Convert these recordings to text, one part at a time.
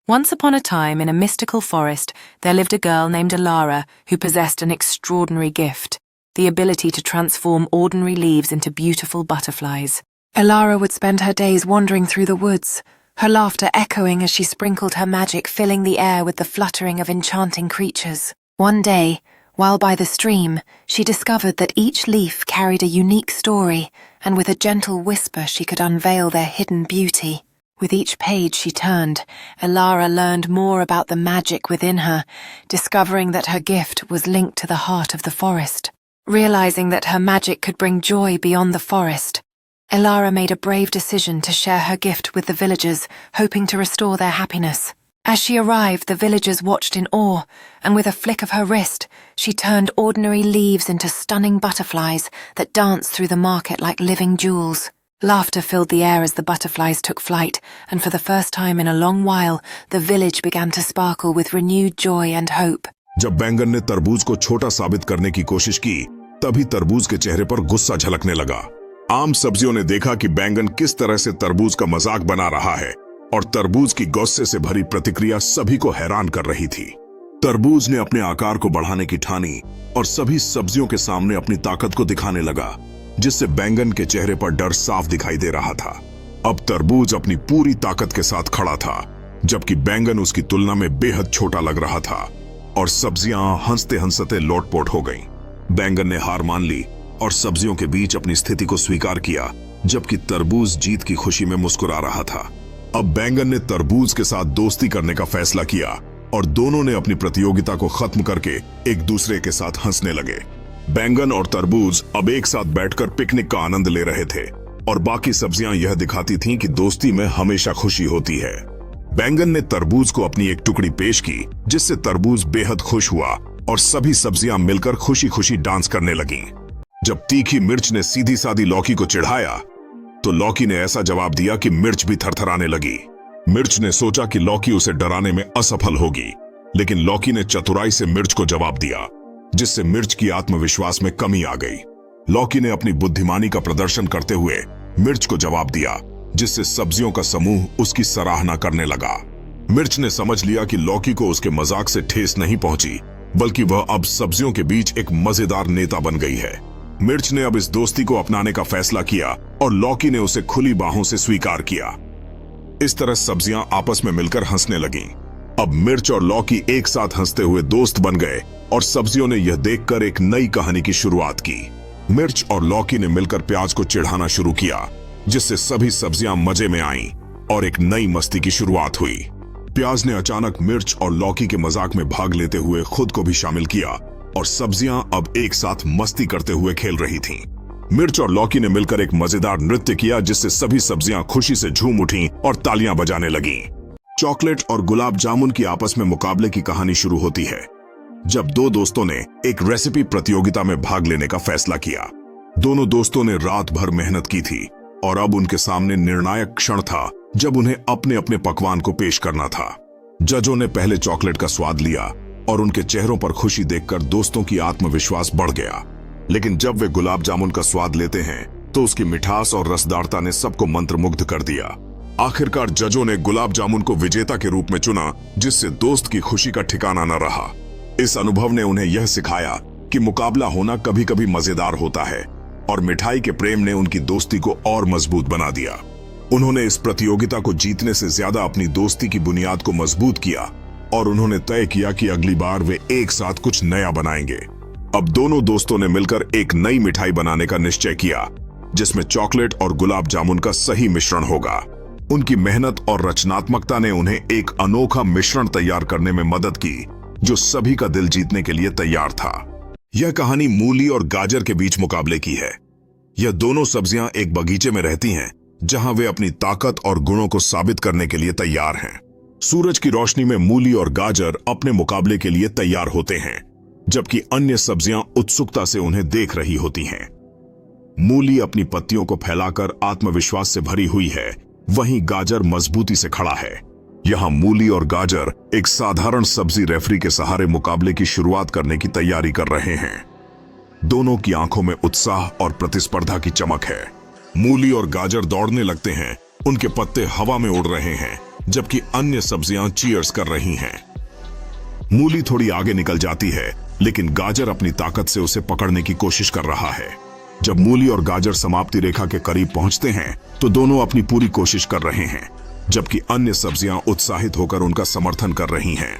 Once upon a time, in a mystical forest, there lived a girl named Alara who possessed an extraordinary gift, the ability to transform ordinary leaves into beautiful butterflies. Alara would spend her days wandering through the woods, her laughter echoing as she sprinkled her magic, filling the air with the fluttering of enchanting creatures. One day, while by the stream, she discovered that each leaf carried a unique story, and with a gentle whisper she could unveil their hidden beauty. With each page she turned, Alara learned more about the magic within her, discovering that her gift was linked to the heart of the forest. Realizing that her magic could bring joy beyond the forest, Alara made a brave decision to share her gift with the villagers, hoping to restore their happiness. As she arrived, the villagers watched in awe, and with a flick of her wrist, she turned ordinary leaves into stunning butterflies that danced through the market like living jewels. Laughter filled the air as the butterflies took flight, and for the first time in a long while, the village began to sparkle with renewed joy and hope. जब बैंगन ने तरबूज को छोटा साबित करने की कोशिश की, तभी तरबूज के चेहरे पर गुस्सा झलकने लगा। आम सब्जियों ने देखा कि बैंगन किस तरह से तरबूज का मजाक बना रहा है, और तरबूज की गुस्से से भरी प्रतिक्रिया सभी को हैरान कर रही थी। तरबूज ने अपने आकार को बढ़ाने की ठानी और सभी सब्जियों के सामने अपनी ताकत को दिखाने लगा, जिससे बैंगन के चेहरे पर डर साफ दिखाई दे रहा था। अब तरबूज अपनी पूरी ताकत के साथ खड़ा था, जबकि बैंगन उसकी तुलना में बेहद छोटा लग रहा था, और सब्जियां हंसते हंसते लोटपोट हो गईं। बैंगन ने हार मान ली और सब्जियों के बीच अपनी स्थिति को स्वीकार किया, जबकि तरबूज जीत की खुशी में मुस्कुरा रहा था। अब बैंगन ने तरबूज के साथ दोस्ती करने का फैसला किया और दोनों ने अपनी प्रतियोगिता को खत्म करके एक दूसरे के साथ हंसने लगे। बैंगन और तरबूज अब एक साथ बैठकर पिकनिक का आनंद ले रहे थे, और बाकी सब्जियां यह दिखाती थीं कि दोस्ती में हमेशा खुशी होती है। बैंगन ने तरबूज को अपनी एक टुकड़ी पेश की, जिससे तरबूज बेहद खुश हुआ और सभी सब्जियां मिलकर खुशी खुशी डांस करने लगीं। जब तीखी मिर्च ने सीधी सादी लौकी को चिढ़ाया, तो लौकी ने ऐसा जवाब दिया कि मिर्च भी थरथराने लगी। मिर्च ने सोचा कि लौकी उसे डराने में असफल होगी, लेकिन लौकी ने चतुराई से मिर्च को जवाब दिया, जिससे मिर्च की आत्मविश्वास में कमी आ गई। लौकी ने अपनी बुद्धिमानी का प्रदर्शन करते हुए मिर्च को जवाब दिया, जिससे सब्जियों का समूह उसकी सराहना करने लगा। मिर्च ने समझ लिया कि लौकी को उसके मजाक से ठेस नहीं पहुंची, बल्कि वह अब सब्जियों के बीच एक मजेदार नेता बन गई है। मिर्च ने अब इस दोस्ती को अपनाने का फैसला किया और लौकी ने उसे खुली बाहों से स्वीकार किया। इस तरह सब्जियां आपस में मिलकर हंसने लगीं। अब मिर्च और लौकी एक साथ हंसते हुए दोस्त बन गए, और सब्जियों ने यह देखकर एक नई कहानी की शुरुआत की। मिर्च और लौकी ने मिलकर प्याज को चिढ़ाना शुरू किया, जिससे सभी सब्जियां मजे में आईं और एक नई मस्ती की शुरुआत हुई। प्याज ने अचानक मिर्च और लौकी के मजाक में भाग लेते हुए खुद को भी शामिल किया, और सब्जियां अब एक साथ मस्ती करते हुए खेल रही थीं। मिर्च और लौकी ने मिलकर एक मजेदार नृत्य किया, जिससे सभी सब्जियां खुशी से झूम उठीं और तालियां बजाने लगीं। चॉकलेट और गुलाब जामुन की आपस में मुकाबले की कहानी शुरू होती है, जब दो दोस्तों ने एक रेसिपी प्रतियोगिता में भाग लेने का फैसला किया। दोनों दोस्तों ने रात भर मेहनत की थी, और अब उनके सामने निर्णायक क्षण था, जब उन्हें अपने अपने पकवान को पेश करना था। जजों ने पहले चॉकलेट का स्वाद लिया, और उनके चेहरों पर खुशी देखकर दोस्तों की आत्मविश्वास बढ़ गया। लेकिन जब वे गुलाब जामुन का स्वाद लेते हैं, तो उसकी मिठास और रसदारता ने सबको मंत्रमुग्ध कर दिया। आखिरकार जजों ने गुलाब जामुन को विजेता के रूप में चुना, जिससे दोस्त की खुशी का ठिकाना न रहा। इस अनुभव ने उन्हें यह सिखाया कि मुकाबला होना कभी कभी मजेदार होता है, और मिठाई के प्रेम ने उनकी दोस्ती को और मजबूत बना दिया। उन्होंने इस प्रतियोगिता को जीतने से ज्यादा अपनी दोस्ती की बुनियाद को मजबूत किया, और उन्होंने तय किया कि अगली बार वे एक साथ कुछ नया बनाएंगे। अब दोनों दोस्तों ने मिलकर एक नई मिठाई बनाने का निश्चय किया, जिसमें चॉकलेट और गुलाब जामुन का सही मिश्रण होगा। उनकी मेहनत और रचनात्मकता ने उन्हें एक अनोखा मिश्रण तैयार करने में मदद की, जो सभी का दिल जीतने के लिए तैयार था। यह कहानी मूली और गाजर के बीच मुकाबले की है। यह दोनों सब्जियां एक बगीचे में रहती हैं, जहां वे अपनी ताकत और गुणों को साबित करने के लिए तैयार हैं। सूरज की रोशनी में मूली और गाजर अपने मुकाबले के लिए तैयार होते हैं, जबकि अन्य सब्जियां उत्सुकता से उन्हें देख रही होती हैं। मूली अपनी पत्तियों को फैलाकर आत्मविश्वास से भरी हुई है, वहीं गाजर मजबूती से खड़ा है। यहां मूली और गाजर एक साधारण सब्जी रेफरी के सहारे मुकाबले की शुरुआत करने की तैयारी कर रहे हैं। दोनों की आंखों में उत्साह और प्रतिस्पर्धा की चमक है। मूली और गाजर दौड़ने लगते हैं, उनके पत्ते हवा में उड़ रहे हैं जबकि अन्य सब्जियां चीयर्स कर रही हैं। मूली थोड़ी आगे निकल जाती है, लेकिन गाजर अपनी ताकत से उसे पकड़ने की कोशिश कर रहा है। जब मूली और गाजर समाप्ति रेखा के करीब पहुंचते हैं तो दोनों अपनी पूरी कोशिश कर रहे हैं, जबकि अन्य सब्जियां उत्साहित होकर उनका समर्थन कर रही हैं।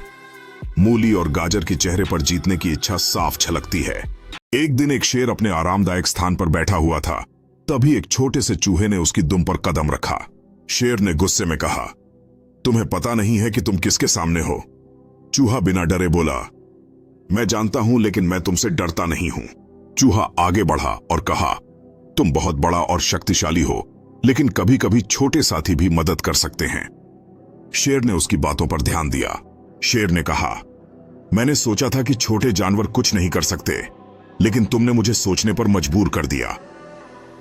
मूली और गाजर के चेहरे पर जीतने की इच्छा साफ झलकती है। एक दिन एक शेर अपने आरामदायक स्थान पर बैठा हुआ था। तभी एक छोटे से चूहे ने उसकी दुम पर कदम रखा। शेर ने गुस्से में कहा, तुम्हें पता नहीं है कि तुम किसके सामने हो? चूहा बिना डरे बोला, मैं जानता हूं, लेकिन मैं तुमसे डरता नहीं हूं। चूहा आगे बढ़ा और कहा, तुम बहुत बड़ा और शक्तिशाली हो, लेकिन कभी कभी छोटे साथी भी मदद कर सकते हैं। शेर ने उसकी बातों पर ध्यान दिया। शेर ने कहा, मैंने सोचा था कि छोटे जानवर कुछ नहीं कर सकते, लेकिन तुमने मुझे सोचने पर मजबूर कर दिया।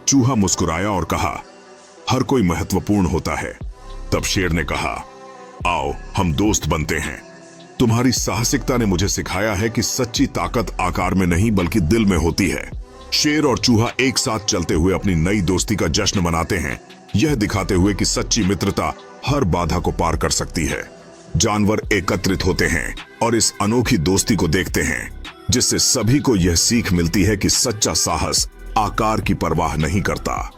चूहा मुस्कुराया और कहा, हर कोई महत्वपूर्ण होता है। तब शेर ने कहा, आओ हम दोस्त बनते हैं। तुम्हारी साहसिकता ने मुझे सिखाया है कि सच्ची ताकत आकार में नहीं बल्कि दिल में होती है। शेर और चूहा एक साथ चलते हुए अपनी नई दोस्ती का जश्न मनाते हैं, यह दिखाते हुए कि सच्ची मित्रता हर बाधा को पार कर सकती है। जानवर एकत्रित होते हैं और इस अनोखी दोस्ती को देखते हैं, जिससे सभी को यह सीख मिलती है कि सच्चा साहस आकार की परवाह नहीं करता।